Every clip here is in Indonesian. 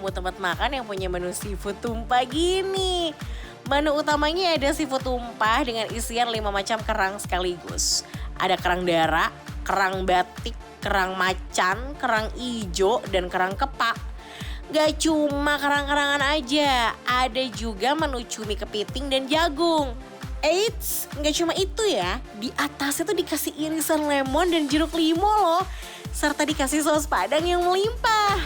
nemu tempat makan yang punya menu seafood tumpah gini. Menu utamanya ada seafood tumpah dengan isian 5 macam kerang sekaligus. Ada kerang darah, kerang batik, kerang macan, kerang ijo, dan kerang kepak. Gak cuma kerang-kerangan aja, ada juga menu cumi kepiting dan jagung. Eits, gak cuma itu ya, di atasnya tuh dikasih irisan lemon dan jeruk limau loh. Serta dikasih saus padang yang melimpah.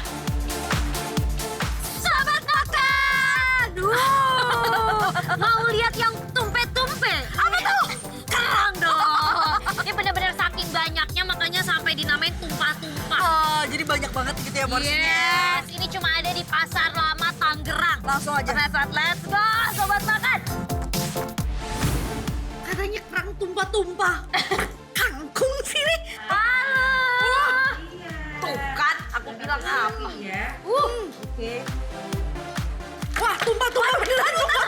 Sahabat makan! Mau lihat yang tumpe-tumpe? Apa tuh? Kerang dong! Ini benar-benar saking banyaknya makanya sampai dinamain tumpah-tumpah. Oh, jadi banyak banget gitu ya porsinya. Yes, ini cuma ada di Pasar Lama Tangerang. Langsung aja. Penasaran? Let's go, sobat makan! Katanya kerang tumpah-tumpah. Kangkung sini. Halo! Tuh kan, aku bilang apa? Oke. Wah, tumpah-tumpah beneran tumpah.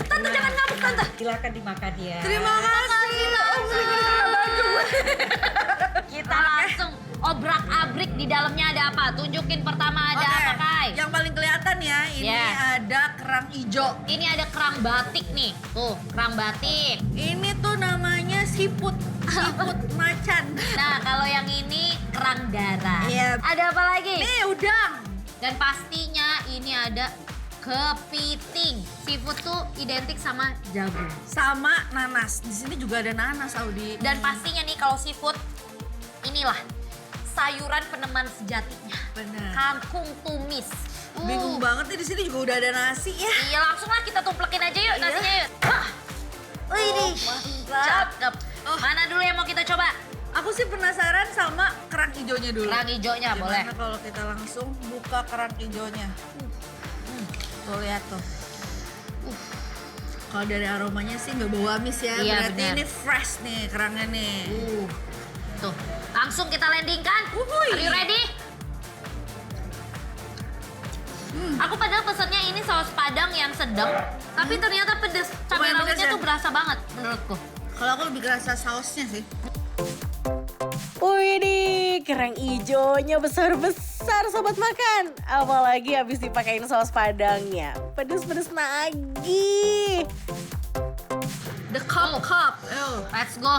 Tante jangan ngamuk, Tante. Silakan dimakan ya. Terima kasih. Kita langsung obrak-abrik di dalamnya ada apa? Tunjukin pertama ada Oke, apa, Kai? yang paling kelihatan ya, ini Yes. ada kerang hijau. Ini ada kerang batik nih. Tuh, kerang batik. Ini tuh namanya siput macan. Nah, kalau yang ini kerang darah. Iya. Ada apa lagi? Nih udang. Dan pastinya ini ada kepiting. Seafood tuh identik sama jagung. Sama nanas. Di sini juga ada nanas, Audi. Dan pastinya nih kalau seafood, inilah sayuran peneman sejatinya. Benar. Kangkung tumis. Bingung banget nih, di sini juga udah ada nasi ya. Iya, langsung lah kita tumplekin aja yuk nasinya yuk. Wah, Wih, cakep. Mana dulu yang mau kita coba? Aku sih penasaran sama kerang hijaunya dulu. Kerang hijaunya boleh. Gimana kalau kita langsung buka kerang hijaunya? Tuh lihat tuh. Kalau dari aromanya sih nggak bau amis ya. Iya, Berarti benar. ini fresh nih kerangnya nih. Tuh, langsung kita landingkan. Uhuy. Are you ready? Aku padahal pesennya ini saus padang yang sedang, tapi ternyata pedes. Cabai Lumayan pedes rawitnya ya? tuh berasa banget menurutku. Kalau aku lebih kerasa sausnya sih. Wih, kerang ijonya besar-besar sobat makan. Apalagi habis dipakein saus padangnya. Pedes-pedes nagih. The cup. Let's go.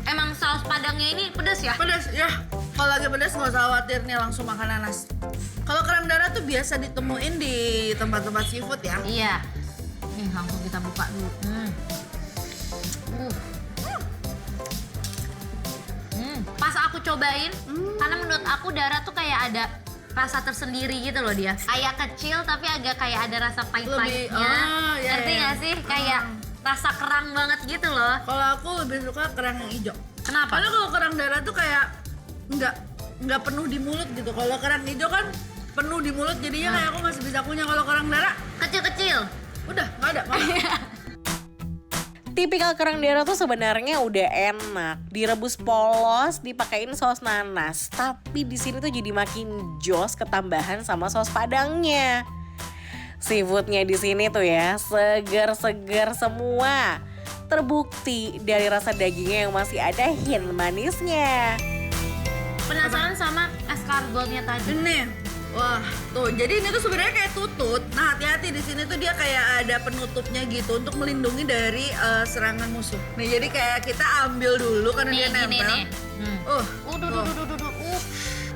Emang saus padangnya ini pedes ya? Pedas ya. Kalau lagi pedas nggak usah khawatir nih, langsung makan nanas. Kalau kerang darah tuh biasa ditemuin di tempat-tempat seafood ya. Iya. Nih langsung kita buka dulu. Pas aku cobain, karena menurut aku darah tuh kayak ada rasa tersendiri gitu loh dia. Kayak kecil tapi agak kayak ada rasa pahit-pahitnya. Oh, iya, Ngerti iya. nggak sih? Kayak rasa kerang banget gitu loh. Kalau aku lebih suka kerang yang hijau. Kenapa? Karena kalau kerang darah tuh kayak nggak penuh di mulut gitu. Kalau kerang hijau kan penuh di mulut, jadinya kayak aku masih bisa kunyah. Kalau kerang darah Kecil-kecil. udah nggak ada. Tipikal kerang darah tuh sebenarnya udah enak, direbus polos, dipakein saus nanas. Tapi di sini tuh jadi makin jos ketambahan sama saus padangnya. Seafoodnya di sini tuh ya seger-seger semua. Terbukti dari rasa dagingnya yang masih ada hint manisnya. Penasaran sama escargotnya tadi. Ini, wah tuh. Jadi ini tuh sebenarnya kayak tutut. Nah hati-hati di sini tuh dia kayak ada penutupnya gitu untuk melindungi dari serangan musuh. Nih jadi kayak kita ambil dulu karena dia Nih gini nempel. nih. Tuh.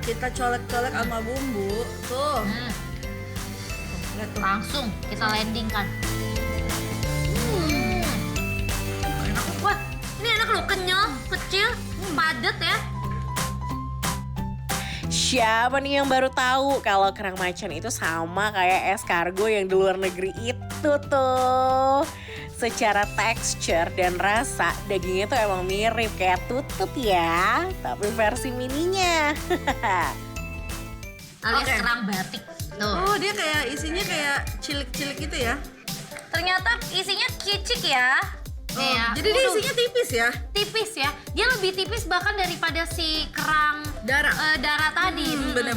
Kita colek-colek sama bumbu. Tuh. Lihat tuh. Langsung kita landingkan. Wah, ini enak loh, kenyal, kecil, padat ya. Siapa nih yang baru tahu kalau kerang macan itu sama kayak escargot yang di luar negeri itu tuh. Secara tekstur dan rasa dagingnya tuh emang mirip kayak tutut ya, tapi versi mininya. Alias Oke. kerang batik. Tuh. Oh dia kayak isinya kayak cilik-cilik gitu ya. Ternyata isinya kicik ya. Oh, Nih ya. jadi dia Waduh, isinya tipis ya. tipis ya. Dia lebih tipis bahkan daripada si kerang Darah. darah tadi. Bener.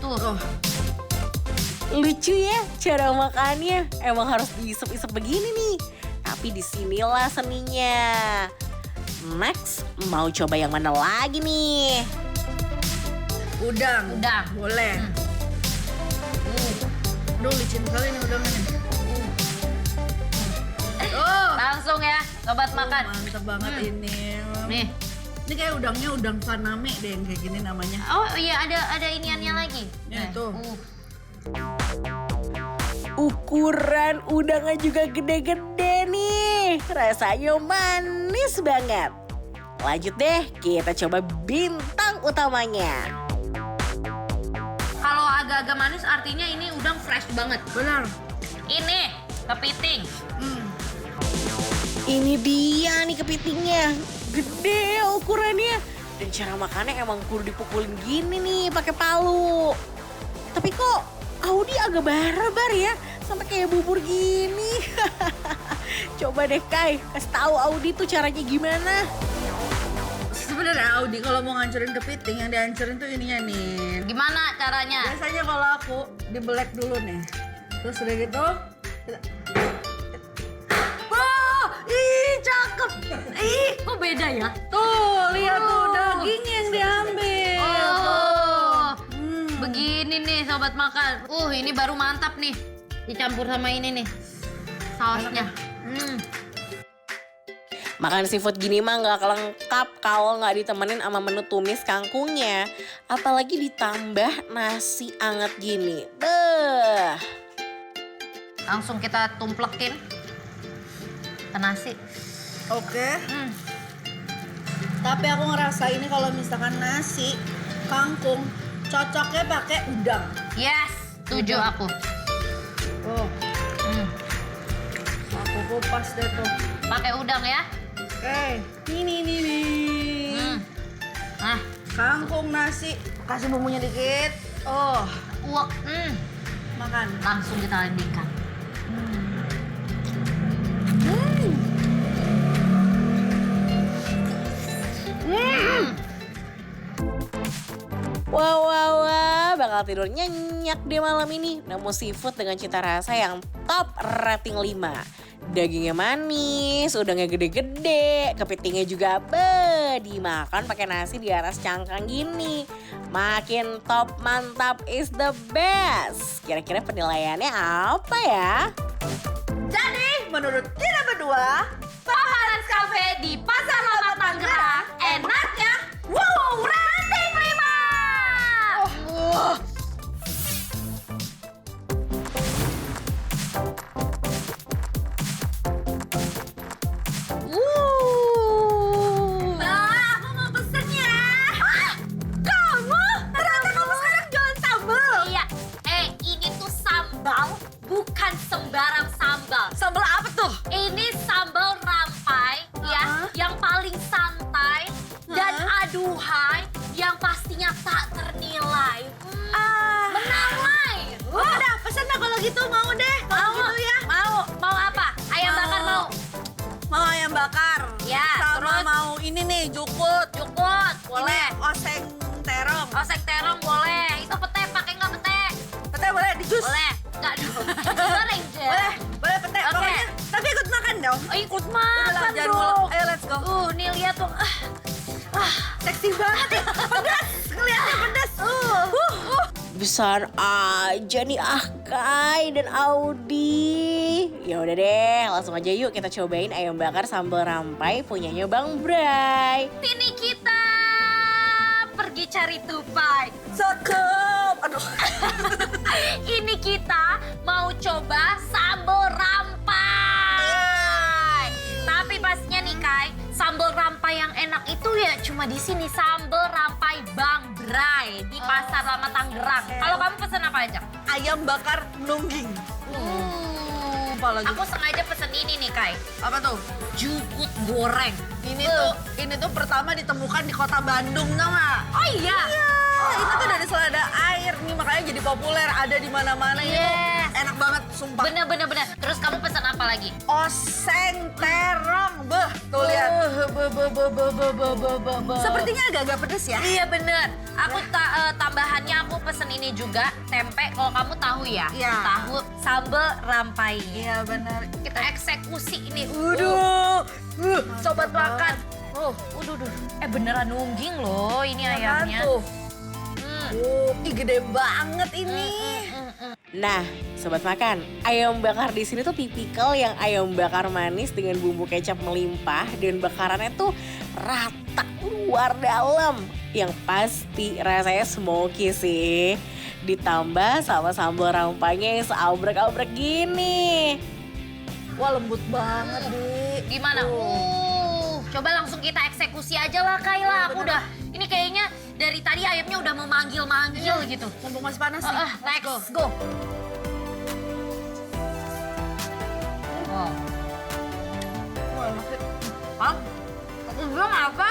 Tuh. Oh, Lucu ya cara makannya, emang harus diisep-isep begini nih. Tapi disinilah seninya. Next, mau coba yang mana lagi nih? Udang. Udang. Boleh. Duh, licin kali nih udangnya nih. Oh, Langsung ya, sobat makan. mantep banget ini. Nih. Ini kayak udangnya udang Faname deh yang kayak gini namanya. Oh iya, ada iniannya lagi. Ya, tuh. Ukuran udangnya juga gede-gede nih. Rasanya manis banget. Lanjut deh, kita coba bintang utamanya. Kalau agak-agak manis artinya ini udang fresh banget. Benar. Ini kepiting. Ini dia nih kepitingnya. Gede ukurannya. Dan cara makannya emang kudu dipukulin gini nih pakai palu. Tapi kok Audi agak barbar ya, sampai kayak bubur gini. Coba deh Kai, kasih tahu Audi tuh caranya gimana. Sebenarnya Audi kalau mau ngancurin kepiting yang dihancurin tuh ininya nih. Gimana caranya? Biasanya kalau aku dibelek dulu nih. Terus udah gitu. Oh, ih cakep. Ih, Kok beda ya? tuh lihat tuh Oh. daging yang diambil. Oh, begini nih sobat makan. Ini baru mantap nih. Dicampur sama ini nih, sausnya. Makan seafood gini mah nggak lengkap kalau nggak ditemenin sama menu tumis kangkungnya. Apalagi ditambah nasi anget gini. Beuh. Langsung kita tumplekin ke nasi. Oke. Tapi aku ngerasa ini kalau misalkan nasi, kangkung, cocoknya pakai udang. Yes, setuju aku. Oh, aku kupas deh tuh. Pakai udang ya. Oke, nih. Nah, Kangkung, nasi, kasih bumbunya dikit. Oh, uak. makan. Langsung kita landingkan. Wah, bakal tidur nyenyak deh malam ini. Nemu seafood dengan cita rasa yang top rating 5. Dagingnya manis, udangnya gede-gede, kepitingnya juga dimakan pakai nasi di atas cangkang gini. Makin top, mantap is the best. Kira-kira penilaiannya apa ya? Jadi, menurut kita berdua, Paparan Cafe di Pasar Lama Tangerang enaknya wow rating 5. aku mau pesen ya. Kamu? Ternyata kamu sekarang jualan sambal? Iya. Ini tuh sambal, bukan sembarang sambal. Sambal apa tuh? Ini sambal rampai, ya, yang paling santai dan aduhai, yang pastinya tak ternilai. Menamai. Udah, pesen dah kalau gitu mau deh. Kalau Mau? gitu ya. Mau apa? Ayam bakar mau? Mau ayam bakar. Ya, Sama terus? mau ini nih, jukut. Jukut, boleh. Ini oseng terong. Oseng terong boleh. Itu pete, pakai nggak pete? Pete boleh di jus. Boleh. Nggak dong. Goreng je. Boleh pete. Oke. Pokoknya, tapi ikut makan dong. Ikut Udahlah, makan jangan dong. muluk. Ayo let's go. Nih lihat tuh. Seksi banget nih. Pedas. Kelihatannya pedas. Besar aja nih Kai dan Audi. Ya udah deh, langsung aja yuk kita cobain ayam bakar sambal rampai punyanya Bang Bray. Sini kita pergi cari tupai. Cakep. Aduh. Ini kita mau coba sambal rampai. Tapi pastinya nih Kai, sambal rampai yang enak itu ya cuma di sini, sambal rampai Bang Bray di Pasar Lama Tangerang. Kalau kamu pesen apa aja? Ayam bakar nungging. Apalagi. Aku sengaja pesen ini nih Kai, Apa tuh? jukut goreng. Ini tuh pertama ditemukan di kota Bandung, tau nggak? Oh iya? Ini tuh dari selada air nih, makanya jadi populer, ada di mana-mana. Ini tuh Yes. enak banget, sumpah. Bener. Terus kamu pesen apa lagi? Oseng terong, tuh lihat. Sepertinya agak-agak pedes ya. Iya bener. Aku tambahannya aku pesen ini juga, tempe. Kalau kamu tahu ya, Iya. tahu sambal rampainya. Iya benar. Kita eksekusi ini. Waduh, Sobat makan. Oh, udah. Beneran nungging loh ini ayamnya. Tuh. Ih gede banget ini. Nah, sobat makan, ayam bakar di sini tuh tipikal yang ayam bakar manis dengan bumbu kecap melimpah dan bakarannya tuh rata luar dalam. Yang pasti rasanya smoky sih. Ditambah sama sambal rampanya yang seabrek-abrek gini. Wah lembut banget, Di. Gimana? Coba langsung kita eksekusi aja lah, Kayla. Aku udah, ini kayaknya dari tadi ayamnya udah memanggil-manggil gitu. Mumpung masih panas nih. Let's go. Wah, aku bilang apa?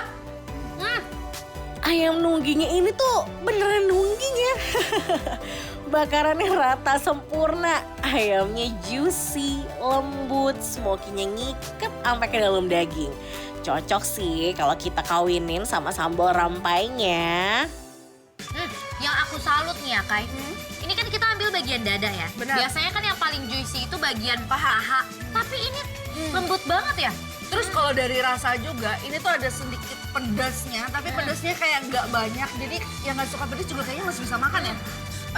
Ayam nunggingnya ini tuh beneran nungging ya. Bakarannya rata sempurna, ayamnya juicy, lembut, smokinya ngiket sampai ke dalam daging. Cocok sih kalau kita kawinin sama sambal rampainya. Yang aku salut nih ya, Kai. Ini kan kita ambil bagian dada ya. Benar. Biasanya kan yang paling juicy itu bagian paha. Tapi ini lembut banget ya. Terus kalau dari rasa juga, ini tuh ada sedikit pedasnya, tapi pedasnya kayak nggak banyak. Jadi yang nggak suka pedas juga kayaknya masih bisa makan ya.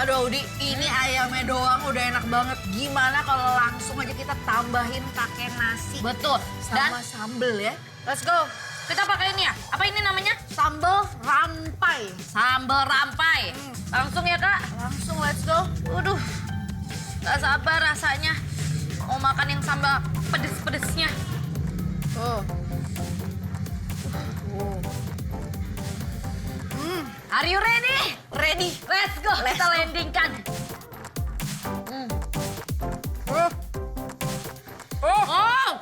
Aduh Audi, ini ayamnya doang udah enak banget. Gimana kalau langsung aja kita tambahin pakai nasi Betul. sama Dan sambel ya? Let's go. kita pakai ini ya. Apa ini namanya? Sambal rampai. Sambal rampai. Langsung ya, Kak. Langsung let's go. Waduh. Gak sabar rasanya. Mau makan yang sambal pedes-pedesnya. Oh. Are you ready? Ready. Let's go. Kita landingkan. Oh.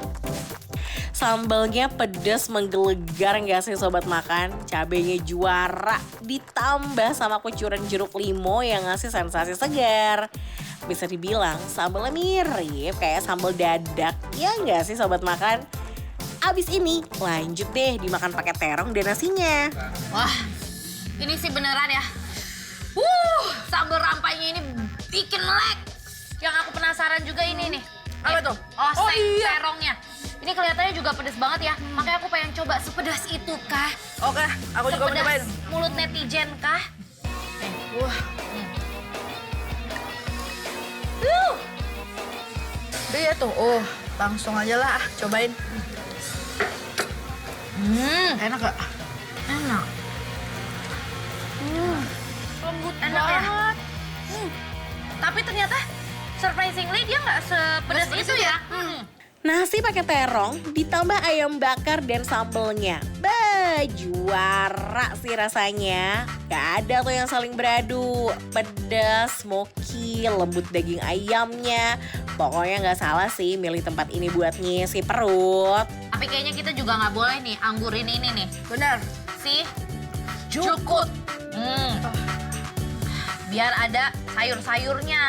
Sambalnya pedas menggelegar nggak sih sobat makan? Cabenya juara, ditambah sama kucuran jeruk limo yang ngasih sensasi segar. Bisa dibilang sambalnya mirip kayak sambal dadak, ya nggak sih sobat makan? Abis ini lanjut deh dimakan pakai terong dan nasinya. Wah, ini sih beneran ya. Sambal rampainya ini bikin melek. Yang aku penasaran juga ini nih. Apa tuh? Oh, iya. terongnya. Ini kelihatannya juga pedes banget ya. Makanya aku pengen coba sepedas itu kah? Oke, aku juga mau cobain. Sepedas mulut netizen kah? Wah. Iya tuh, langsung aja lah, cobain. Enak gak? Enak. Lembut Enak ya? Tapi ternyata surprisingly dia nggak sepedas itu ya. Nasi pakai terong ditambah ayam bakar dan sambelnya. Juara sih rasanya. Gak ada tuh yang saling beradu. Pedas, smoky, lembut daging ayamnya. Pokoknya gak salah sih milih tempat ini buat ngisi perut. Tapi kayaknya kita juga nggak boleh nih anggurin ini nih. Benar. Si Jukut. Biar ada sayur-sayurnya.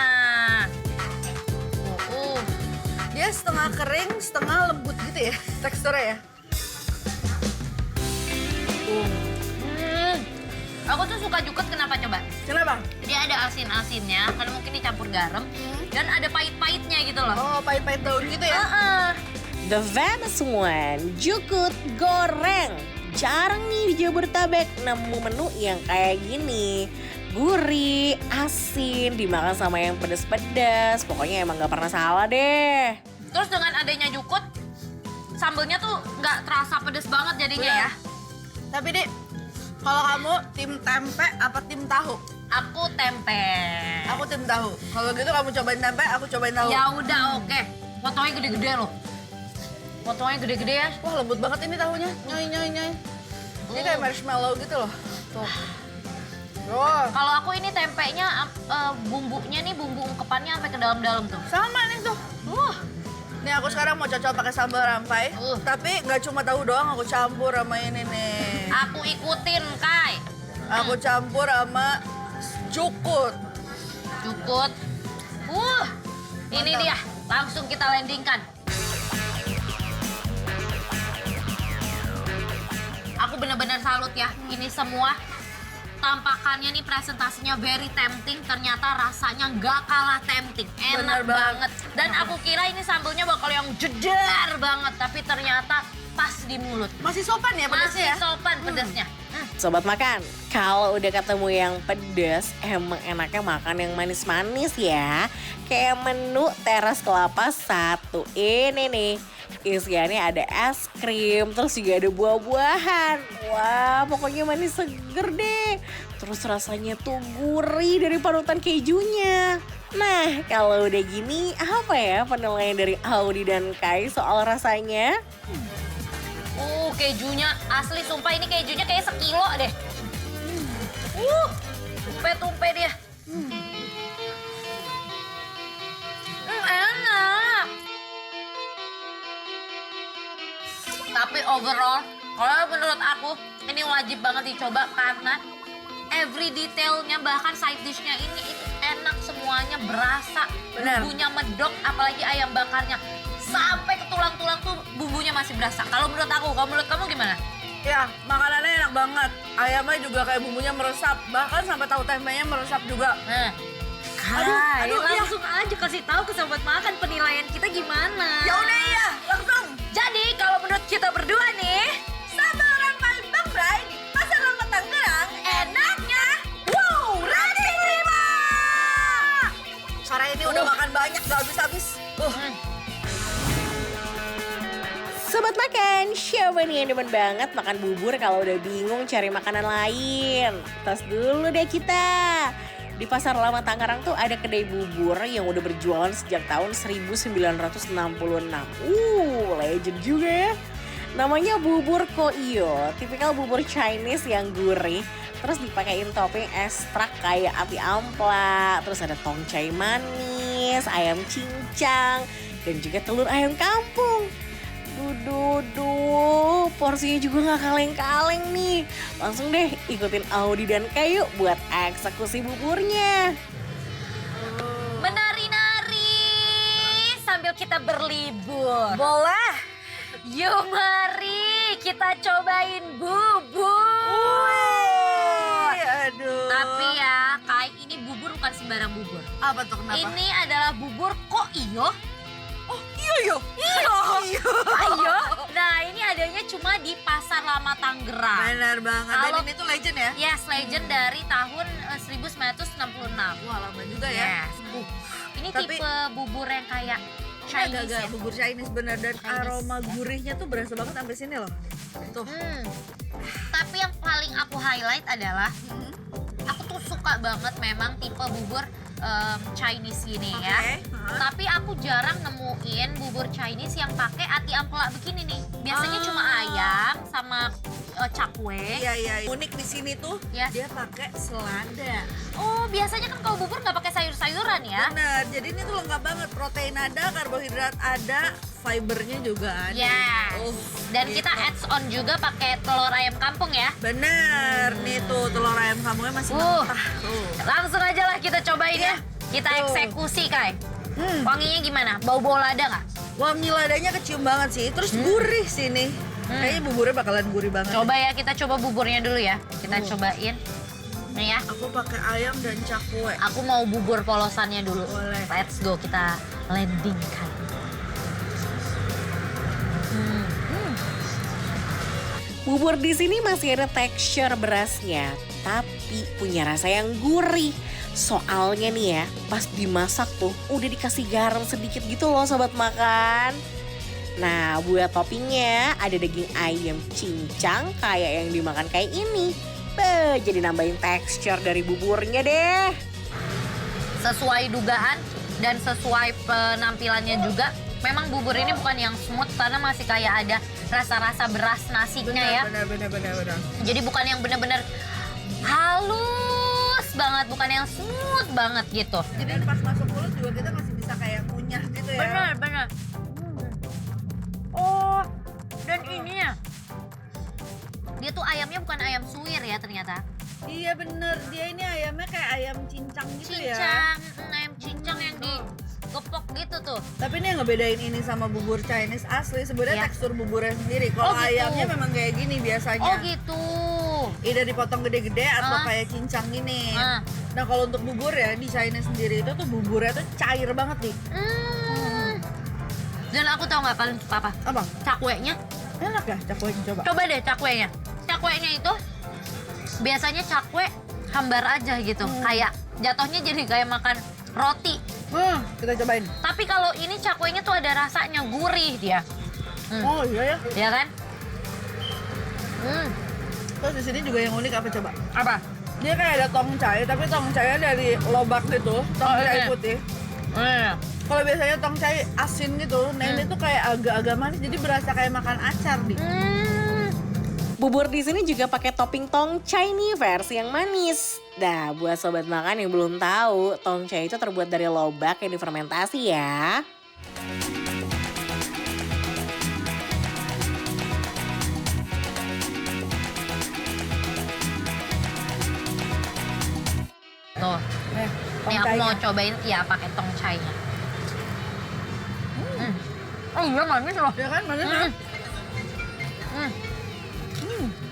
Dia setengah kering, setengah lembut gitu ya teksturnya ya. Aku tuh suka jukut kenapa coba? Kenapa? Dia ada asin-asinnya, karena mungkin dicampur garam. Dan ada pahit-pahitnya gitu loh. Oh, pahit-pahit daun gitu ya? The famous one, jukut goreng. Jarang nih di Jabodetabek nemu menu yang kayak gini. Gurih, asin, dimakan sama yang pedas-pedas. Pokoknya emang gak pernah salah deh. Terus dengan adanya jukut, sambelnya tuh nggak terasa pedes banget jadinya ya. Tapi Dik, kalau kamu tim tempe apa tim tahu? Aku tempe. Aku tim tahu. Kalau gitu kamu cobain tempe, aku cobain tahu. Ya udah oke. Potongnya gede-gede loh. Potongnya gede-gede ya. Wah lembut banget ini tahunya, nyoy. Ini kayak marshmallow gitu loh. Tuh. Kalau aku ini tempenya bumbunya nih bumbu ungkepannya sampai ke dalam-dalam tuh. Sama nih tuh. Nih aku sekarang mau cocok pakai sambal rampai. Tapi nggak cuma tahu doang, aku campur sama ini nih. Aku ikutin, Kai. Aku campur sama jukut. Jukut. Ini dia. Langsung kita landingkan. Aku benar-benar salut ya. Ini semua tampakannya nih presentasinya very tempting, ternyata rasanya nggak kalah tempting. Enak Bener banget. Dan aku kira ini sambelnya bakal yang jedar banget, tapi ternyata pas di mulut. Masih sopan ya Masih pedasnya ya? sopan pedasnya. Sobat makan, kalau udah ketemu yang pedas, emang enaknya makan yang manis-manis ya. Kayak menu teras kelapa satu ini nih. Isiannya ada es krim, terus juga ada buah-buahan. Wah, pokoknya manis seger deh. Terus rasanya tuh gurih dari parutan kejunya. Nah, kalau udah gini, apa ya penilaian dari Audi dan Kai soal rasanya? Kejunya asli, sumpah ini kejunya kayak sekilo deh. Tumpe-tumpe dia. Enak. Tapi overall, kalau menurut aku ini wajib banget dicoba karena every detailnya, bahkan side dishnya ini itu enak semuanya, berasa. Benar. Bumbunya medok, apalagi ayam bakarnya. Sampai ke tulang-tulang tuh bumbunya masih berasa. Kalau menurut aku, kalau menurut kamu gimana? Ya, makanannya enak banget. Ayamnya juga kayak bumbunya meresap. Bahkan sampai tahu tempenya meresap juga. Nah, Aduh, langsung aja kasih tahu ke sobat makan penilaian kita gimana. Ya udah iya, langsung. Jadi kalau menurut kita berdua nih, Sambal rempah Bang Bray di Pasar Lama Tangerang. Enaknya, wow, ready terima. Sore ini udah makan banyak, gak habis-habis. Sobat makan, siapa nih yang demen banget makan bubur kalau udah bingung cari makanan lain? Tos dulu deh kita. Di Pasar Lama Tangerang tuh ada kedai bubur yang udah berjualan sejak tahun 1966. Legend juga ya. Namanya bubur Koio, tipikal bubur Chinese yang gurih. Terus dipakein topping ekstrak kayak api ampla, terus ada tongcai manis, ayam cincang, dan juga telur ayam kampung. Duh, porsinya juga gak kaleng-kaleng nih. Langsung deh ikutin Audi dan Kai yuk buat eksekusi buburnya. menari-nari sambil kita berlibur. Boleh. Yuk mari kita cobain bubur. Aduh. Tapi ya, Kai, ini bubur bukan sembarang bubur. Apa tuh kenapa? Ini adalah bubur Koio. Oh iya. Ayo. Nah, ini adanya cuma di Pasar Lama Tangerang. Benar banget. Dan Kalau- ini tuh legend ya? Yes, legend dari tahun 1966. Wah lama juga ya. Yes. Ini Tapi- tipe bubur yang kayak Chinese Agak-agak ya. bubur Chinese bener dan Chinese. aroma gurihnya tuh berasa banget sampai sini loh. Tuh. Tapi yang paling aku highlight adalah aku tuh suka banget memang tipe bubur Chinese gini ya. Tapi aku jarang nemuin bubur Chinese yang pakai ati ampela begini nih. Biasanya cuma ayam sama cakwe. Iya. Unik di sini tuh Yes. dia pakai selada. Oh, biasanya kan kalau bubur nggak pakai sayur-sayuran ya. Bener. Jadi ini tuh lengkap banget. Protein ada, karbohidrat ada, fibernya juga ada. Yes. Dan gitu. kita adds on juga pakai telur ayam kampung ya. Bener. Nih tuh telur ayam kampungnya masih mentah. Tuh. Langsung aja lah kita cobain ya. Iya. Kita Tuh. eksekusi, Kai. Wanginya gimana? Bau-bau lada nggak? Wangi ladanya kecium banget sih. Terus gurih sih nih. Kayaknya buburnya bakalan gurih banget. Coba ya, kita coba buburnya dulu ya. Kita cobain. Nih ya, Aku pakai ayam dan cakwe. aku mau bubur polosannya dulu. Boleh. Let's go, kita landingkan. Bubur di sini masih ada tekstur berasnya, tapi punya rasa yang gurih. Soalnya nih ya, pas dimasak tuh udah dikasih garam sedikit gitu loh sobat makan. Nah, buat toppingnya ada daging ayam cincang kayak yang dimakan kayak ini. Beuh, jadi nambahin tekstur dari buburnya deh. Sesuai dugaan dan sesuai penampilannya juga, memang bubur ini bukan yang smooth karena masih kayak ada rasa-rasa beras nasinya ya. Bener. Jadi bukan yang benar-benar halus banget, bukan yang smooth banget gitu. Jadi pas masuk mulut juga kita masih bisa kayak kunyah gitu ya. Benar. Oh, dan ini ya, dia tuh ayamnya bukan ayam suwir ya ternyata. Iya bener, dia ini ayamnya kayak ayam cincang gitu ya. Cincang, ayam cincang yang digepok gitu tuh. Tapi ini yang ngebedain ini sama bubur Chinese asli sebenarnya Iya. tekstur buburnya sendiri. Kalau Oh, gitu. ayamnya memang kayak gini biasanya. Oh gitu. Either dipotong gede-gede atau kayak cincang gini. Nah kalau untuk bubur ya di China sendiri itu tuh buburnya tuh cair banget nih. Dan aku tahu nggak kalian suka apa? Apa? Cakwenya. Enak ya cakwenya, coba. Coba deh cakwenya. Cakwenya itu biasanya cakwe hambar aja gitu. Kayak jatuhnya jadi kayak makan roti. Kita cobain. Tapi kalau ini cakwenya tuh ada rasanya, gurih dia. Oh iya ya. Ya kan? Terus di sini juga yang unik apa coba? Apa? Dia kayak ada tongcai, tapi tongcainya dari lobak gitu, tongcai putih. Kalau biasanya tongcai asin gitu, nah ini tuh kayak agak-agak manis, jadi berasa kayak makan acar nih. Bubur di sini juga pakai topping tongcai nih versi yang manis. Nah, buat sobat makan yang belum tahu, tongcai itu terbuat dari lobak yang difermentasi ya. Tuh. Nih aku mau cobain ya pakai tongcainya. Oh iya manis loh. Ya kan, manis kan?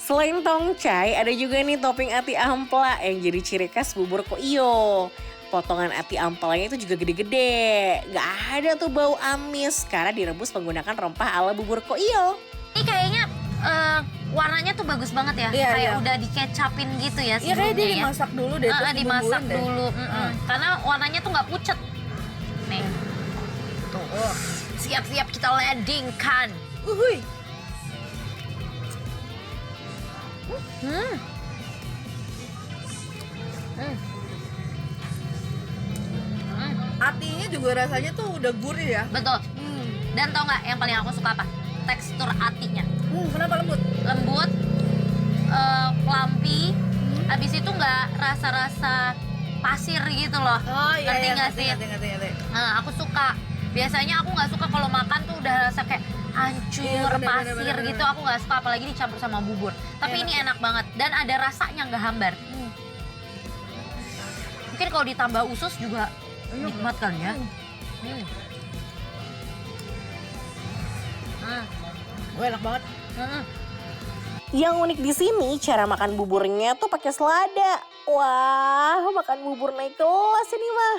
Selain tongcai, ada juga nih topping ati ampela yang jadi ciri khas bubur koiyo. Potongan ati ampelanya itu juga gede-gede. Gak ada tuh bau amis karena direbus menggunakan rempah ala bubur koiyo. Ini kayaknya warnanya tuh bagus banget ya. Iya, kayak iya. udah dikecapin gitu ya Iya kayak dia sebelumnya ya. dimasak dulu deh, terus Dimasak dibumbuin deh. dulu. Karena warnanya tuh nggak pucet. Nih. Tuh. Siap-siap kita landingkan. Uhuy. Atinya juga rasanya tuh udah gurih ya. Betul. Dan tau nggak yang paling aku suka apa? Tekstur atinya. Kenapa lembut? Lembut, plumpy, abis itu nggak rasa-rasa pasir gitu loh. Oh iya, Ngerti iya, nggak sih? ngerti. Nah, aku suka. Biasanya aku nggak suka kalau makan tuh udah rasa kayak hancur, Iya, bener, pasir bener, bener, gitu. Aku nggak suka, apalagi dicampur sama bubur. Tapi ini enak banget dan ada rasanya nggak hambar. Mungkin kalau ditambah usus juga nikmat kali ya. Enak banget. Yang unik di sini cara makan buburnya tuh pakai selada. Wah, makan bubur naik kelas ini mah.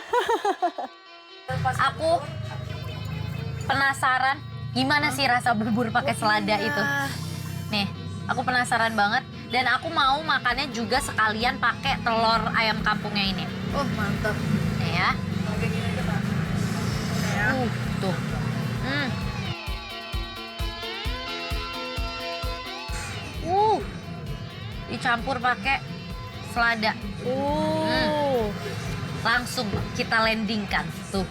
Aku penasaran gimana sih rasa bubur pakai selada itu. Nih, aku penasaran banget dan aku mau makannya juga sekalian pakai telur ayam kampungnya ini. Oh mantap. Nih ya. Kayak gini aja Pak. Ya. Tuh. Dicampur pakai selada. Langsung kita landingkan tuh.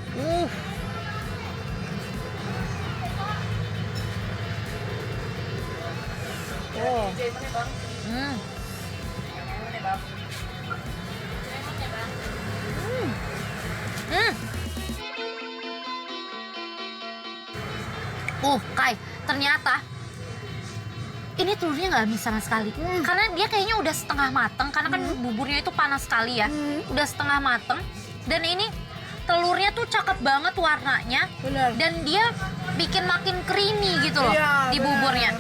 Kai, ternyata ini telurnya nggak habis sama sekali. Karena dia kayaknya udah setengah mateng, karena kan buburnya itu panas sekali ya. Udah setengah mateng, dan ini telurnya tuh cakep banget warnanya. Benar. Dan dia bikin makin creamy gitu loh di benar. buburnya.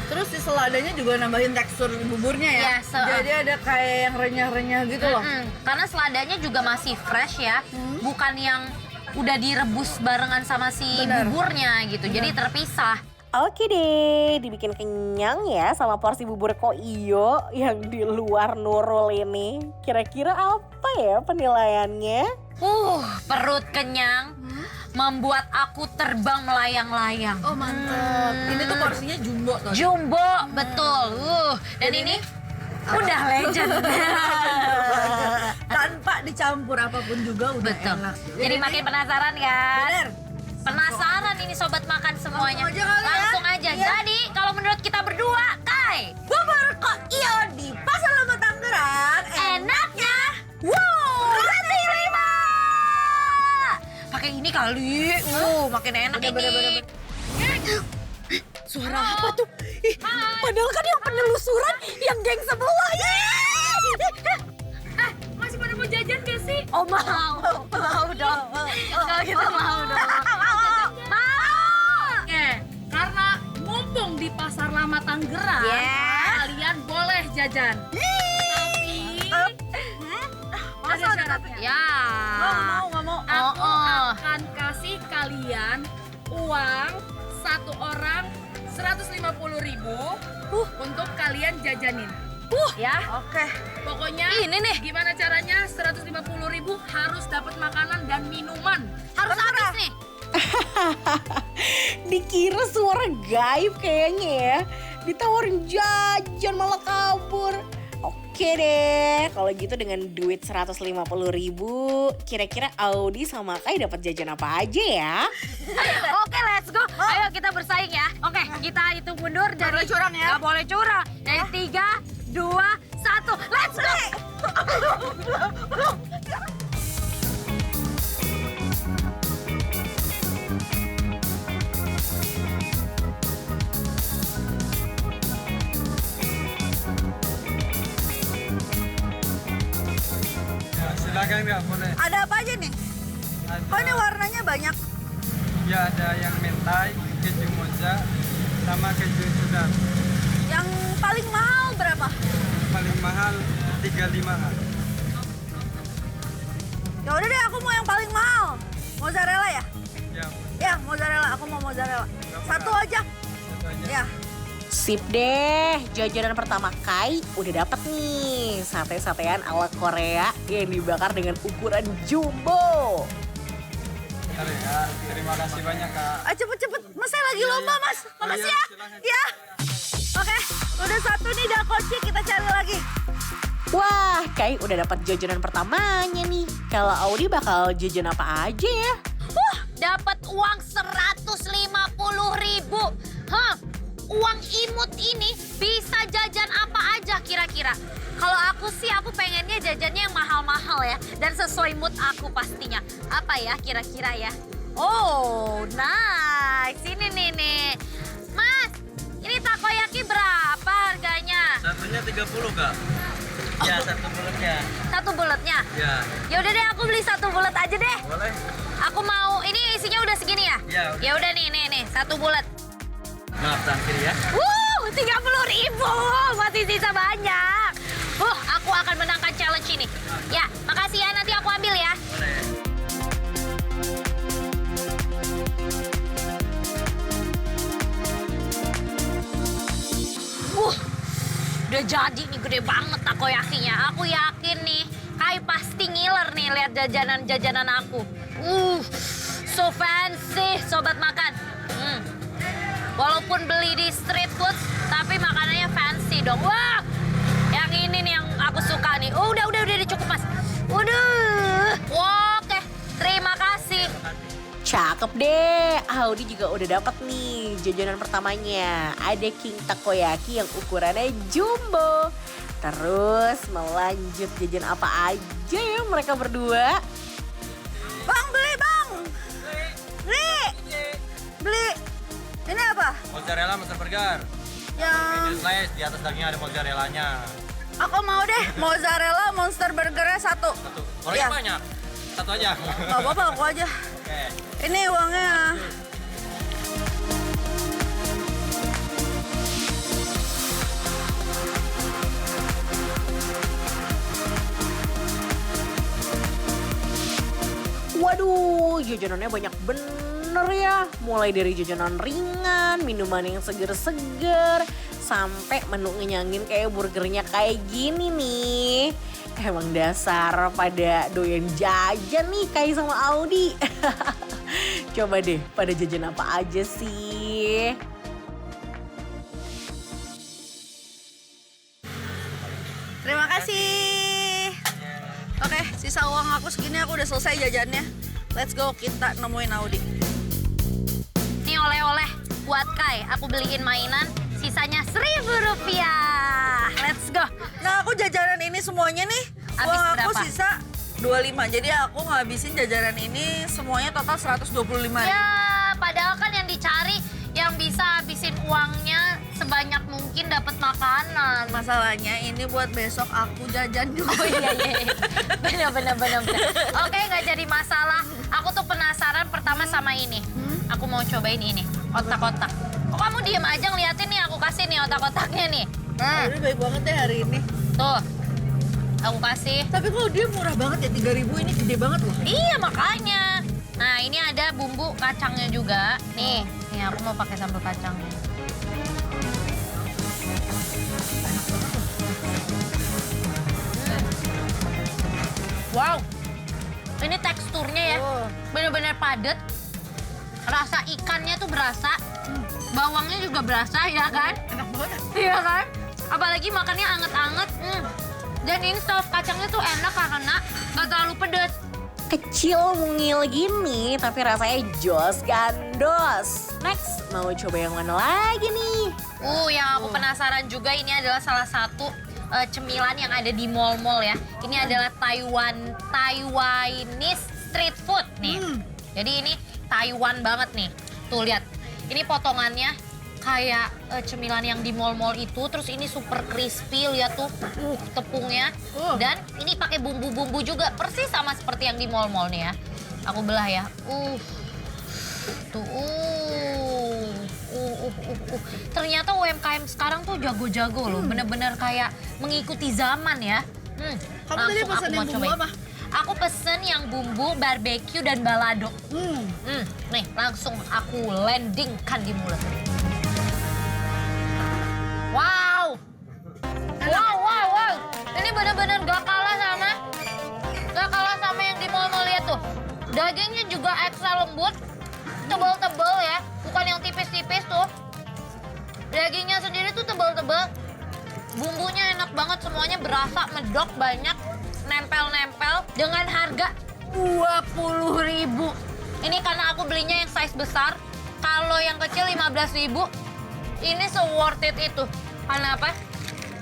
Terus si seladanya juga nambahin tekstur buburnya ya. Iya, Jadi ada kayak yang renyah-renyah gitu loh. Karena seladanya juga masih fresh ya, bukan yang udah direbus barengan sama si Benar. buburnya gitu. Jadi terpisah. Oke deh, dibikin kenyang ya sama porsi bubur koiyo yang di luar Nurul ini. Kira-kira apa ya penilaiannya? Perut kenyang membuat aku terbang melayang-layang. Oh mantap. Ini tuh porsinya jumbo tuh. Jumbo, betul. Dan ini udah legend. Tanpa dicampur apapun juga udah Betul. enak. Jadi makin penasaran kan? Bener. Penasaran ini sobat makan semuanya. Langsung aja kali ya. Langsung aja. Iya. Jadi kalau menurut kita berdua, Kai, Bubur koiyo di Pasar Lama Tangerang. enaknya wow, roti 5. Pakai ini kali. Makin enak ini. Suara apa tuh? Padahal kan yang penelusuran yang geng sebelah. Masih pada mau jajan gak sih? Oh mau dong. Kalau gitu mau dong. Mau. Karena mumpung di Pasar Lama Tangerang, jajan. Tapi ada syaratnya. Ya. Nggak mau. Aku akan kasih kalian uang satu orang 150.000 untuk kalian jajanin. Ya. Oke. Pokoknya Ini nih. gimana caranya 150.000 harus dapat makanan dan minuman. Harus habis nih. Dikira suara gaib kayaknya ya. Ditawarin jajan malah kabur. Oke deh, kalau gitu dengan duit 150.000, kira-kira Audi sama Kai dapat jajan apa aja ya? Oke, let's go. Ayo kita bersaing ya. Oke, kita hitung mundur dari... boleh curang ya? Nggak boleh curang. Dari 3, 2, 1. Let's go. Ya, silakan nggak boleh. Ada apa aja nih? Ada, Oh ini warnanya banyak. ya ada yang mentai, keju moza, sama keju cheddar. Yang paling mahal berapa? Paling mahal 35-an. Ya udah deh, aku mau yang paling mahal. Mozzarella ya? Ya, Ya, mozzarella. Aku mau mozzarella. Satu aja. satu aja. Ya. Sip deh, jajanan pertama Kai udah dapet nih. Sate-satean ala Korea yang dibakar dengan ukuran jumbo. Bentar ya, terima kasih banyak Kak. Cepet-cepet. Mas saya lagi lomba, Mas. Makasih ya. silakan. Ya. Oke, udah satu nih dakochi, kita cari lagi. Wah, Kai udah dapat jajanan pertamanya nih. Kalau Audi bakal jajan apa aja ya? Dapat uang 150.000. Hah? Uang imut ini bisa jajan apa aja kira-kira? Kalau aku sih, aku pengennya jajannya yang mahal-mahal ya. Dan sesuai mood aku pastinya. Apa ya kira-kira ya? Oh, nice. Ini nih. Mas, ini takoyaki berapa harganya? Satunya 30 Kak. Ya, satu bulatnya. Satu bulatnya? Ya, Ya udah deh, aku beli satu bulat aja deh. boleh. Aku mau, ini isinya udah segini ya? Ya, udah. Ya udah nih, satu bulat. Maaf terakhir ya. 30.000, masih sisa banyak. Aku akan menangkan challenge ini. Ya, makasih ya, nanti aku ambil ya. Boleh. Udah jadi nih, gede banget takoyakinya. Aku yakin nih, Kai pasti ngiler nih lihat jajanan-jajanan aku. So fancy, sobat makan. Walaupun beli di street food, tapi makanannya fancy dong. Wah, yang ini nih yang aku suka nih. Oh, udah cukup mas. Waduh, oke, terima kasih. Cakep deh, Audi juga udah dapat nih jajanan pertamanya. Ada King Takoyaki yang ukurannya jumbo. Terus melanjut jajan apa aja ya mereka berdua? Bang, beli bang. Beli. Ini apa? Mozzarella Monster Burger. Yang Ini slice, di atas dagingnya ada mozzarellanya. aku mau deh mozzarella monster burgernya satu. Satu. Orangnya Iya. banyak. Satu aja. Gak apa-apa, aku aja. Oke. Ini uangnya. Waduh, jajanannya banyak bener ya. Mulai dari jajanan ringan, minuman yang seger-seger, sampai menu ngenyangin kayak burgernya kayak gini nih. Emang dasar pada doyan jajan nih Kai sama Audi. Coba deh, pada jajan apa aja sih? Terima kasih. Oke, sisa uang aku segini, aku udah selesai jajannya. Let's go, kita nemuin Audi. Ini oleh-oleh buat Kai. Aku beliin mainan, sisanya Rp1.000. Let's go. Nah, aku jajanan ini semuanya nih. Habis Uang aku berapa? sisa 25. Jadi aku ngabisin jajanan ini semuanya total 125. Ya, padahal kan yang dicari yang bisa habisin uangnya sebanyak mungkin dapat makanan. Masalahnya ini buat besok aku jajan dulu. Oh iya. Bener. Oke, nggak jadi masalah. Aku tuh penasaran pertama sama ini. Aku mau cobain ini, otak-otak. Kok kamu diem aja ngeliatin nih, aku kasih nih otak-otaknya nih. Nah, Audi baik banget deh hari ini. tuh. Aku kasih. Tapi kok dia murah banget ya, 3.000 ini gede banget loh. Iya makanya. Nah ini ada bumbu kacangnya juga. Nih aku mau pakai sambal kacang. Wow, ini teksturnya ya, bener-bener padat. Rasa ikannya tuh berasa, bawangnya juga berasa ya kan? Enak banget. Iya kan? Apalagi makannya anget-anget. Dan ini saus kacangnya tuh enak karena nggak terlalu pedas. Kecil mungil gini, tapi rasanya jos gandos. Next, mau coba yang mana lagi nih? Yang aku penasaran juga ini adalah salah satu cemilan yang ada di mall-mall ya. Ini adalah Taiwanese street food nih. Jadi ini Taiwan banget nih. Tuh lihat, ini potongannya kayak cemilan yang di mall-mall itu. Terus ini super crispy, lihat tuh tepungnya. Dan ini pakai bumbu-bumbu juga, persis sama seperti yang di mall-mall nih ya. Aku belah ya. Tuh, ternyata UMKM sekarang tuh jago-jago loh, bener-bener kayak mengikuti zaman ya. Kamu tadi pesan yang bumbu apa? Aku pesen yang bumbu barbeque dan balado. Nih langsung aku landingkan di mulut. Wow, ini bener-bener gak kalah sama yang di mall-mall lihat tuh. Dagingnya juga ekstra lembut, tebal-tebal ya, bukan yang tipis-tipis tuh. Dagingnya sendiri tuh tebal-tebal, bumbunya enak banget, semuanya berasa, medok, banyak, nempel-nempel dengan harga 20.000. Ini karena aku belinya yang size besar, kalau yang kecil 15.000. Ini se-worth it itu. Karena apa?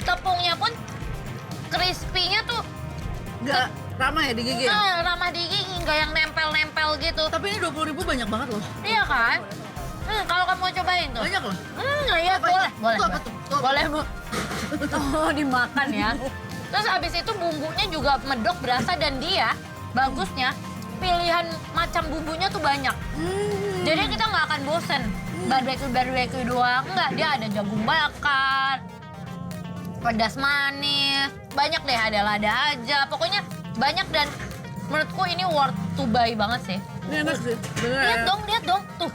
Tepungnya pun crispy-nya tuh Nggak ramah ya di gigi ya? ramah di gigi, nggak yang nempel-nempel gitu. Tapi ini 20.000 banyak banget loh. Iya kan? Kalau kamu mau cobain tuh. Banyak loh. Iya boleh. Itu apa tuh? Itu apa? Boleh, Bu. Oh, dimakan ya. Terus abis itu bumbunya juga medok berasa dan dia bagusnya pilihan macam bumbunya tuh banyak. Jadi kita nggak akan bosen. Barbeque doang, enggak. Dia ada jagung bakar, pedas manis, banyak deh, ada lada aja. Pokoknya banyak dan menurutku ini worth to buy banget sih. Ini enak sih. Bener Lihat dong. Tuh.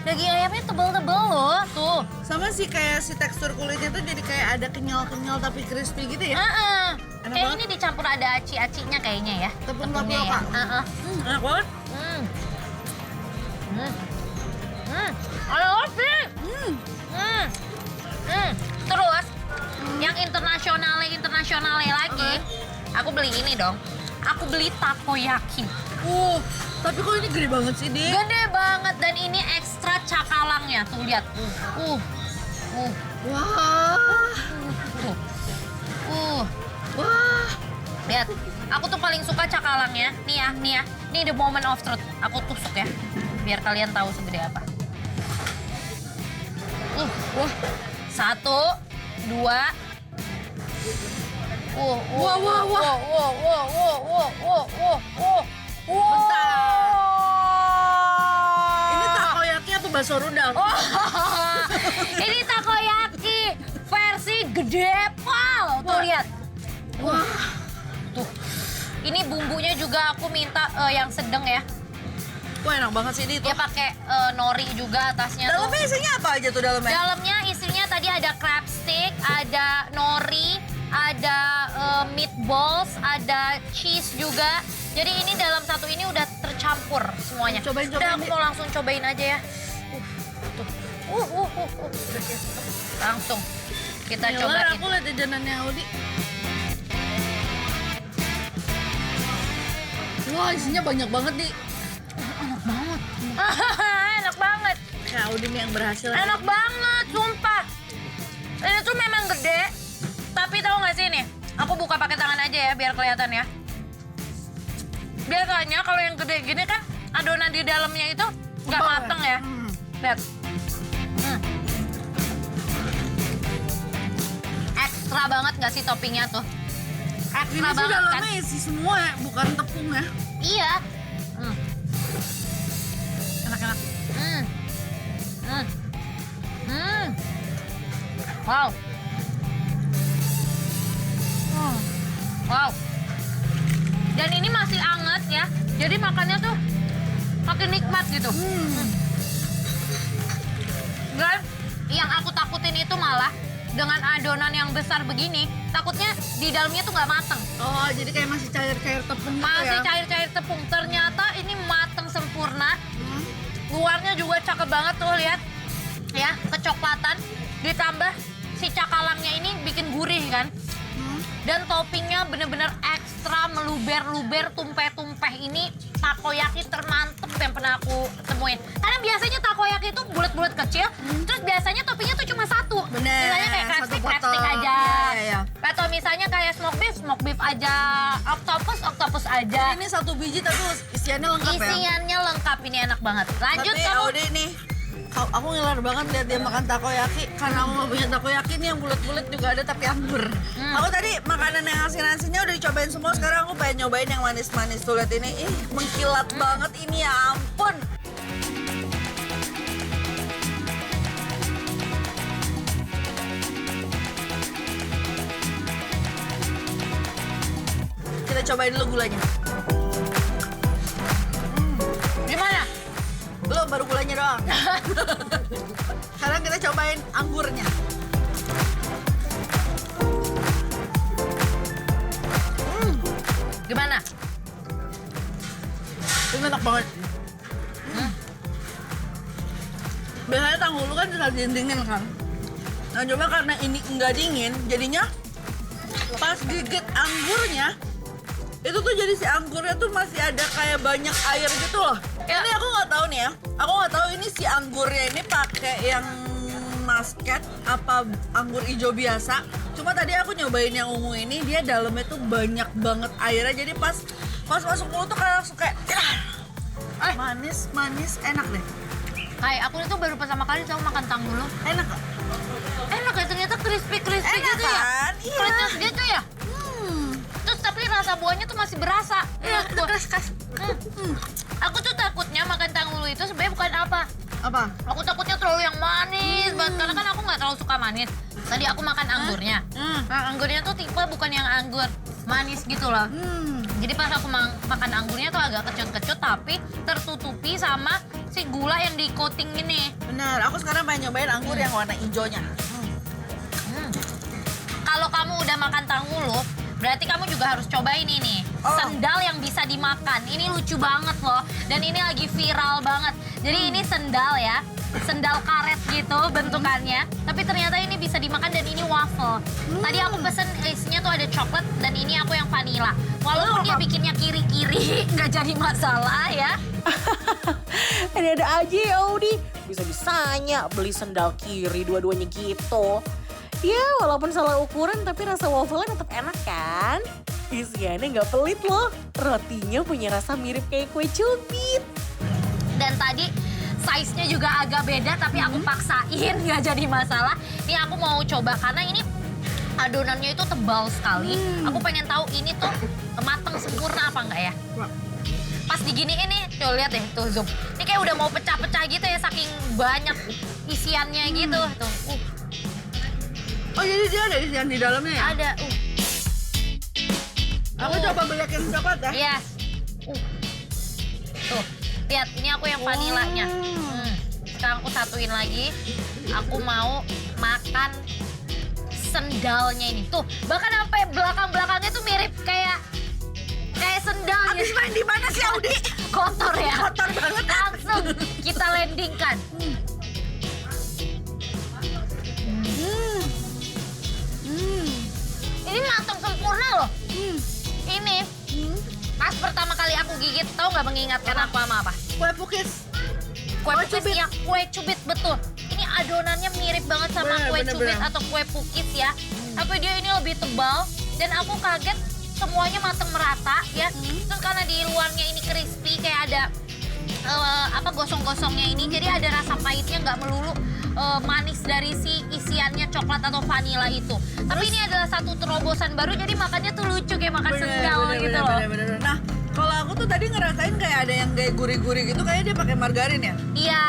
Daging ayamnya tebel-tebel loh, tuh. Sama sih kayak si tekstur kulitnya tuh jadi kayak ada kenyal-kenyal tapi crispy gitu ya. Enak Kayak banget. ini dicampur ada aci-acinya kayaknya ya. Tepung Tepungnya ya. tapioka. Enak banget. Ada roti. Terus yang internasionalnya lagi, aku beli ini dong. Aku beli takoyaki. Tapi kok ini gede banget sih, Dik? Gede banget dan ini ekstra cakalangnya. Tuh lihat. Wah. Tuh. Wah. Lihat. Aku tuh paling suka cakalangnya. Nih ya. Ini the moment of truth. Aku tusuk ya. Biar kalian tahu segede apa. Wah. 1, 2. Ini takoyaki atau bakso rudal? Ini takoyaki versi gede pal. Tuh lihat. Tuh. Ini bumbunya juga aku minta yang sedang ya. Wah, enak banget sih ini tuh. Dia pakai nori juga atasnya tuh. Dalamnya isinya apa aja tuh dalamnya? Dalamnya isinya tadi ada crab stick, ada nori, ada meatballs, ada cheese juga. Jadi ini dalam satu ini udah tercampur semuanya. Cobain, Udah aku mau langsung cobain aja ya. Tuh. Langsung kita cobain. Aku lihat jajanannya Audi. Wah, isinya banyak banget, Di. Enak banget. Kayak Audi nih yang berhasil. Enak banget, sumpah. Ini tuh memang gede, tapi tahu nggak sih nih? Aku buka pakai tangan aja ya, biar kelihatan ya. Biasanya kalau yang gede gini kan adonan di dalamnya itu nggak mateng ya. Lihat. Ekstra banget nggak sih toppingnya tuh? Ini Ekstra sih banget kan? dalamnya isi semua ya, bukan tepung ya. Iya. Enak-enak. Wow. Jadi makannya tuh makin nikmat gitu. Dan yang aku takutin itu malah dengan adonan yang besar begini, takutnya di dalamnya tuh nggak mateng. Oh, jadi kayak masih cair-cair tepung gitu Masih ya? cair-cair tepung. Ternyata ini mateng sempurna. Luarnya juga cakep banget tuh, lihat. Ya, kecoklatan. Ditambah si cakalangnya ini bikin gurih kan. Dan toppingnya bener-bener ekstra meluber-luber, tumpeh-tumpeh. Ini takoyaki termantep yang pernah aku temuin. Karena biasanya takoyaki itu bulat-bulat kecil, terus biasanya toppingnya tuh cuma satu. Bener, Misalnya kayak satu crabstick potong. aja. Iya. Atau misalnya kayak smoke beef aja. Octopus aja. Ini satu biji tapi isiannya lengkap ya? Isiannya lengkap, ini enak banget. Lanjut Tapi kamu. Audi nih, aku ngiler banget lihat dia makan takoyaki. Karena aku nggak punya takoyaki nih yang bulat-bulat juga ada tapi anggur. Aku tadi makanan yang asin-asinnya udah dicobain semua. Sekarang aku pengen nyobain yang manis-manis. Tuh lihat ini, mengkilat banget ini ya ampun. Kita cobain dulu gulanya. Gimana? Belum, baru gulanya doang. Sekarang kita cobain anggurnya. Gimana? Ini enak banget. Biasanya tanggul kan bisa dingin kan. Nah coba karena ini enggak dingin, jadinya pas gigit anggurnya, itu tuh jadi si anggurnya tuh masih ada kayak banyak air gitu loh. Ya. Ini aku nggak tahu nih ya. Aku nggak tahu ini si anggurnya ini pakai yang muscat apa anggur hijau biasa. Cuma tadi aku nyobain yang ungu ini, dia dalamnya tuh banyak banget airnya. Jadi pas masuk mulut tuh kayak langsung kayak manis enak deh. Kayak aku itu baru pertama kali tahu makan tanggulu. Enak gak? Enak ya, ternyata crispy Enak gitu ya. kan? Iya. Krispis gitu ya. Terus tapi rasa buahnya tuh masih berasa. Iya, Menurut gua. Aku tuh takutnya makan tanggulu itu sebenarnya bukan apa. Apa? Aku takutnya terlalu yang manis banget, karena kan aku nggak terlalu suka manis. Tadi aku makan anggurnya. Nah, anggurnya tuh tipe bukan yang anggur manis gitu loh. Jadi pas aku makan anggurnya tuh agak kecut-kecut tapi tertutupi sama si gula yang di coating ini. Benar, aku sekarang pengen nyobain anggur yang warna hijaunya. Kalau kamu udah makan tanggulu, berarti kamu juga harus cobain ini. Oh. Sendal yang bisa dimakan. Ini lucu banget loh. Dan ini lagi viral banget. Jadi ini sendal ya. Sendal karet gitu bentukannya. Tapi ternyata ini bisa dimakan dan ini waffle. Tadi aku pesen isinya tuh ada coklat dan ini aku yang vanilla. Walaupun dia bikinnya kiri-kiri, nggak jadi masalah ya. Ada aja ya Audi, bisa-bisanya beli sendal kiri dua-duanya gitu. Ya walaupun salah ukuran tapi rasa waffle-nya tetap enak kan? Isiannya nggak pelit loh, rotinya punya rasa mirip kayak kue cubit. Dan tadi size-nya juga agak beda tapi aku paksain nggak jadi masalah. Ini aku mau coba karena ini adonannya itu tebal sekali. Aku pengen tahu ini tuh mateng sempurna apa enggak ya. Pas diginiin nih, tuh lihat deh, tuh zoom. Ini kayak udah mau pecah-pecah gitu ya saking banyak isiannya gitu. Tuh, Oh jadi dia ada isian di dalamnya ya? ada. Aku coba belek yang coklat ya. Yes. Tuh, lihat ini aku yang vanilanya. Sekarang aku satuin lagi. Aku mau makan sendalnya ini. Tuh, bahkan sampai belakang-belakangnya tuh mirip kayak sendal Abis gitu. main di mana sih Audi? Kotor ya. Kotor banget. Langsung kita landingkan. Ini matang sempurna loh. Ini pas pertama kali aku gigit, tahu nggak mengingatkan aku sama apa? Kue pukis. Kue Kue pukis cubit. ya, kue cubit betul. Ini adonannya mirip banget sama Bener, kue bener, cubit bener. atau kue pukis ya. Tapi dia ini lebih tebal dan aku kaget semuanya matang merata ya. Terus karena di luarnya ini crispy kayak ada gosong-gosongnya ini, jadi ada rasa pahitnya nggak melulu manis dari si isiannya coklat atau vanila itu. Tapi ini adalah satu terobosan baru, jadi makannya tuh lucu kayak makan sendal gitu loh. Bener. Nah, kalau aku tuh tadi ngerasain kayak ada yang kayak gurih-gurih gitu, kayaknya dia pakai margarin ya. Iya,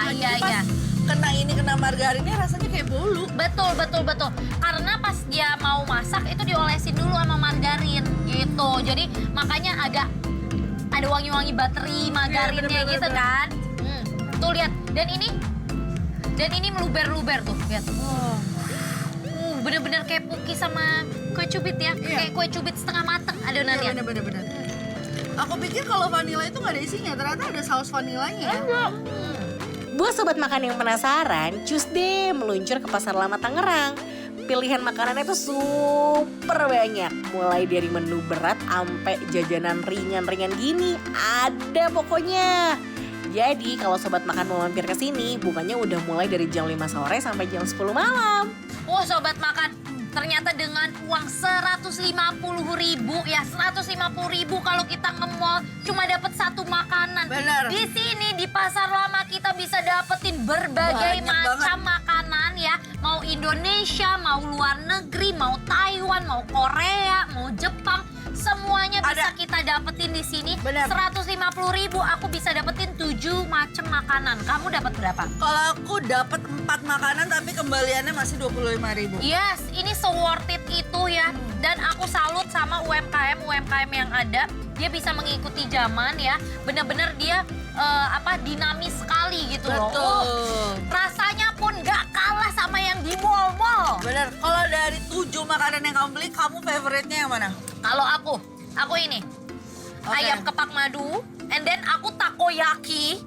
Nah, iya, jadi pas iya. kena margarinnya rasanya kayak bolu. Betul. Karena pas dia mau masak itu diolesin dulu sama margarin gitu. Jadi makanya agak ada wangi-wangi bateri, margarinnya bener-bener. gitu kan. Tuh lihat, dan ini meluber-luber tuh, lihat. Bener-bener kayak puki sama kue cubit ya, Iya. kayak kue cubit setengah mateng adonannya. Bener-bener. Aku pikir kalau vanilla itu nggak ada isinya, ternyata ada saus vanilanya ya. Buat sobat makan yang penasaran, cus deh meluncur ke Pasar Lama Tangerang. Pilihan makanannya itu super banyak. Mulai dari menu berat sampai jajanan ringan-ringan gini. Ada pokoknya. Jadi kalau sobat makan mau mampir ke sini, bukannya udah mulai dari jam 5 sore sampai jam 10 malam. Oh sobat makan, ternyata dengan uang 150.000 ya, 150.000 kalau kita nge-mall cuma dapat satu makanan. Bener. Di sini di Pasar Lama kita bisa dapetin berbagai Banyak macam makanan ya. Mau Indonesia, mau luar negeri, mau Taiwan, mau Korea, mau Jepang. Semuanya bisa Ada. kita dapetin di sini. Bener. 150.000 aku bisa dapetin 7 macam makanan. Kamu dapat berapa? Kalau aku dapat 4 makanan tapi kembaliannya masih 25.000. Yes, ini se-worth it itu ya. Dan aku salut sama UMKM yang ada. Dia bisa mengikuti zaman ya. Bener-bener dia dinamis sekali gitu loh. Betul. Oh, rasanya pun gak kalah sama yang di mall-mall. Bener. Kalau dari 7 makanan yang kamu beli, kamu favoritnya yang mana? Kalau aku ini. Oke. Ayam kepak madu. And then aku takoyaki.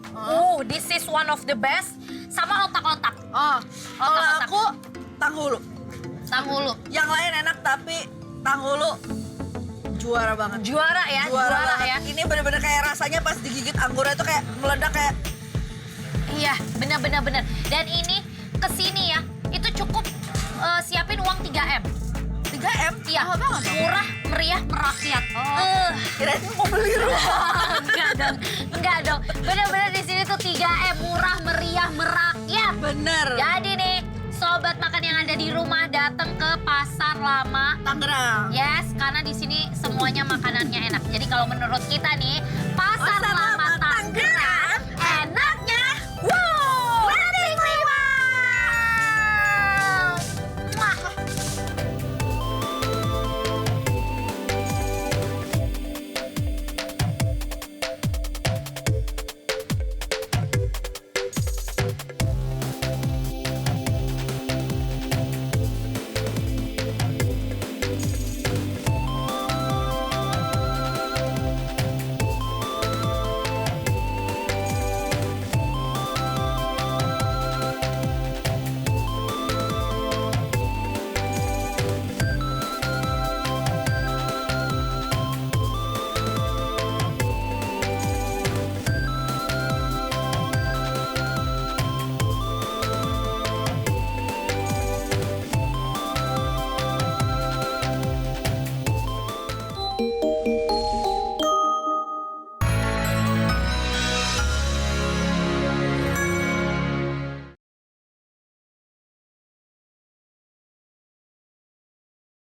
This is one of the best. Sama otak-otak. Oh, kalau Otak-otak. aku tanghulu. Tanghulu. Yang lain enak tapi tanghulu juara banget. Juara ya, juara banget. ya. Ini bener-bener kayak rasanya pas digigit anggurnya itu kayak meledak kayak Iya, benar. Dan ini kesini ya, itu cukup siapin uang 3M. 3M. Iya, Mahal banget dong. murah, meriah, merakyat. Kirain mau beli rumah. Enggak dong. Benar-benar di sini tuh 3M, murah, meriah, merakyat. Bener. Jadi nih, sobat makan yang ada di rumah datang ke Pasar Lama. Tangerang. Yes, karena di sini semuanya makanannya enak. Jadi kalau menurut kita nih, Pasar Pasar Lama